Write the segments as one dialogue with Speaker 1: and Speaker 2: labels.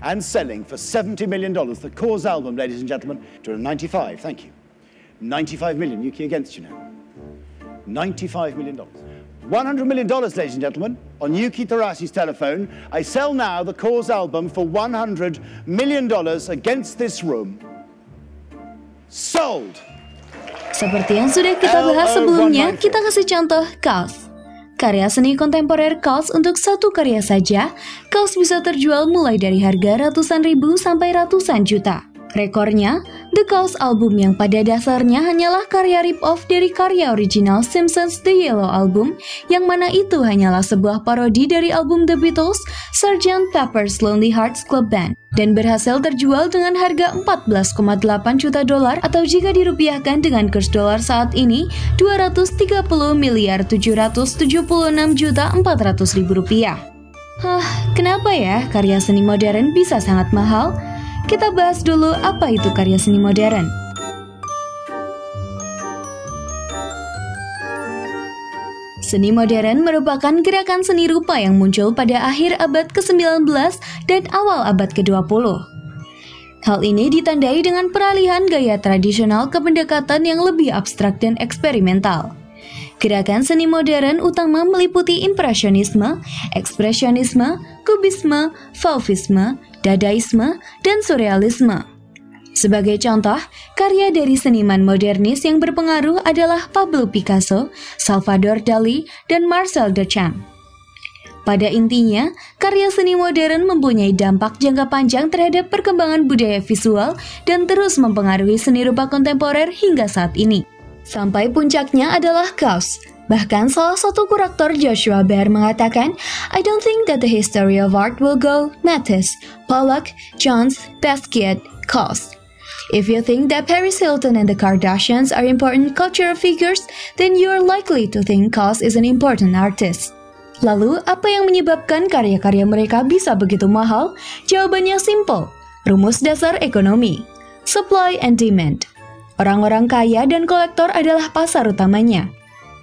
Speaker 1: and selling for $70 million. The Cause album, ladies and gentlemen, 295, thank you. 95 million, Yuki against you now. $95 million. $100 million, ladies and gentlemen, on Yuki Tarashi's telephone. I sell now the Cause album for $100 million against this room. Sold!
Speaker 2: Seperti yang sudah kita bahas sebelumnya, kita kasih contoh Cause. Karya seni kontemporer Cause untuk satu karya saja, Cause bisa terjual mulai dari harga ratusan ribu sampai ratusan juta. Rekornya, The Cause album yang pada dasarnya hanyalah karya rip-off dari karya original Simpsons The Yellow Album, yang mana itu hanyalah sebuah parodi dari album The Beatles, Sgt. Pepper's Lonely Hearts Club Band, dan berhasil terjual dengan harga $14,8 juta atau jika dirupiahkan dengan kurs dolar saat ini, $230.776.400.000. Kenapa ya karya seni modern bisa sangat mahal? Kita bahas dulu apa itu karya seni modern. Seni modern merupakan gerakan seni rupa yang muncul pada akhir abad ke-19 dan awal abad ke-20. Hal ini ditandai dengan peralihan gaya tradisional ke pendekatan yang lebih abstrak dan eksperimental. Gerakan seni modern utama meliputi impresionisme, ekspresionisme, kubisme, fauvisme, dadaisme, dan surrealisme. Sebagai contoh, karya dari seniman modernis yang berpengaruh adalah Pablo Picasso, Salvador Dali, dan Marcel Duchamp. Pada intinya, karya seni modern mempunyai dampak jangka panjang terhadap perkembangan budaya visual dan terus mempengaruhi seni rupa kontemporer hingga saat ini. Sampai puncaknya adalah Cause. Bahkan salah satu kurator Joshua Baer mengatakan, I don't think that the history of art will go Matisse, Pollock, Jones, Basquiat, Cause. If you think that Paris Hilton and the Kardashians are important cultural figures, then you are likely to think Cause is an important artist. Lalu, apa yang menyebabkan karya-karya mereka bisa begitu mahal? Jawabannya simple, rumus dasar ekonomi, supply and demand. Orang-orang kaya dan kolektor adalah pasar utamanya.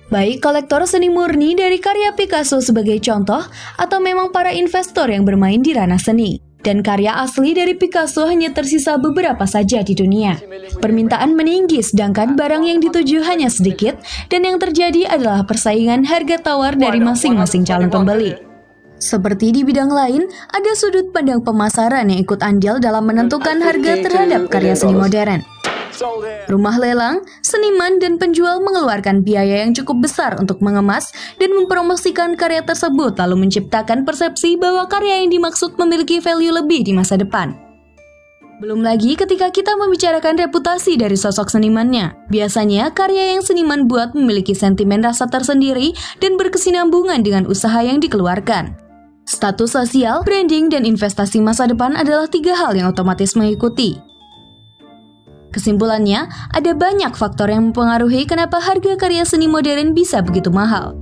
Speaker 2: Baik kolektor seni murni dari karya Picasso sebagai contoh, atau memang para investor yang bermain di ranah seni. Dan karya asli dari Picasso hanya tersisa beberapa saja di dunia. Permintaan meninggi sedangkan barang yang dituju hanya sedikit, dan yang terjadi adalah persaingan harga tawar dari masing-masing calon pembeli. Seperti di bidang lain, ada sudut pandang pemasaran yang ikut andil dalam menentukan harga terhadap karya seni modern. Rumah lelang, seniman, dan penjual mengeluarkan biaya yang cukup besar untuk mengemas dan mempromosikan karya tersebut, lalu menciptakan persepsi bahwa karya yang dimaksud memiliki value lebih di masa depan. Belum lagi ketika kita membicarakan reputasi dari sosok senimannya. Biasanya, karya yang seniman buat memiliki sentimen rasa tersendiri dan berkesinambungan dengan usaha yang dikeluarkan. Status sosial, branding, dan investasi masa depan adalah tiga hal yang otomatis mengikuti. Kesimpulannya, ada banyak faktor yang mempengaruhi kenapa harga karya seni modern bisa begitu mahal.